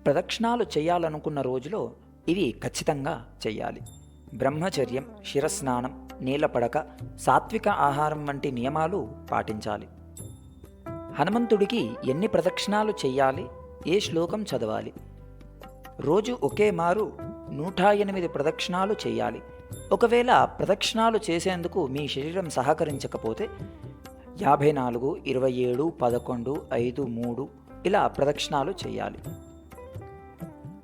ప్రదక్షిణాలు చేయాలనుకున్న రోజులో ఇవి ఖచ్చితంగా చెయ్యాలి. బ్రహ్మచర్యం, శిరస్నానం, నీలపడక, సాత్విక ఆహారం వంటి నియమాలు పాటించాలి. హనుమంతుడికి ఎన్ని ప్రదక్షిణాలు చెయ్యాలి, ఏ శ్లోకం చదవాలి? రోజు ఒకే మారు 108 ప్రదక్షిణాలు చేయాలి. ఒకవేళ ప్రదక్షిణాలు చేసేందుకు మీ శరీరం సహకరించకపోతే 54, 27, 11, 5, 3 ఇలా ప్రదక్షిణాలు చేయాలి.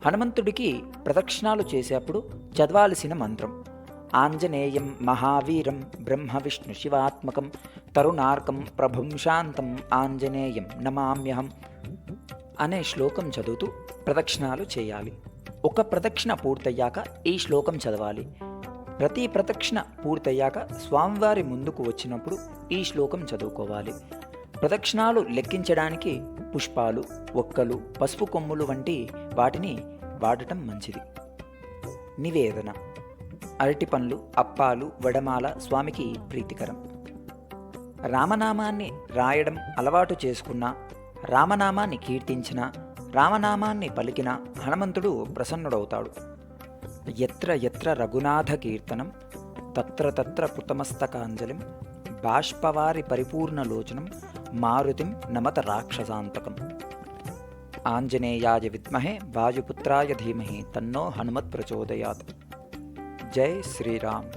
హనుమంతుడికి ప్రదక్షిణాలు చేసేప్పుడు చదవాల్సిన మంత్రం: ఆంజనేయం మహావీరం బ్రహ్మ విష్ణు శివాత్మకం తరుణార్కం ప్రభుం శాంతం ఆంజనేయం నమామ్యహం అనే శ్లోకం చదువుతూ ప్రదక్షిణాలు చేయాలి. ఒక ప్రదక్షిణ పూర్తయ్యాక ఈ శ్లోకం చదవాలి. ప్రతి ప్రదక్షిణ పూర్తయ్యాక స్వామివారి ముందుకు వచ్చినప్పుడు ఈ శ్లోకం చదువుకోవాలి. ప్రదక్షిణాలు లెక్కించడానికి పుష్పాలు, ఒక్కలు, పసుపు కొమ్ములు వంటి వాటిని వాడటం మంచిది. నివేదన: అరటి పండ్లు, అప్పాలు, వడమాల స్వామికి ప్రీతికరం. రామనామాన్ని రాయడం అలవాటు చేసుకున్నా, రామనామాన్ని కీర్తించినా, రామనామాన్ని పలికినా హనుమంతుడు ప్రసన్నుడవుతాడు. ఎత్ర ఎత్ర రఘునాథ కీర్తనం తత్ర తత్ర కృతమస్తకాంజలిం బాష్పవారి పరిపూర్ణలోచనం మారుతిం నమత రాక్షసాంతకం. ఆంజనేయాయ విద్మహే వాయుపుత్రాయ ధీమహి తన్నో హనుమత్ ప్రచోదయాత్. జై శ్రీరామ్.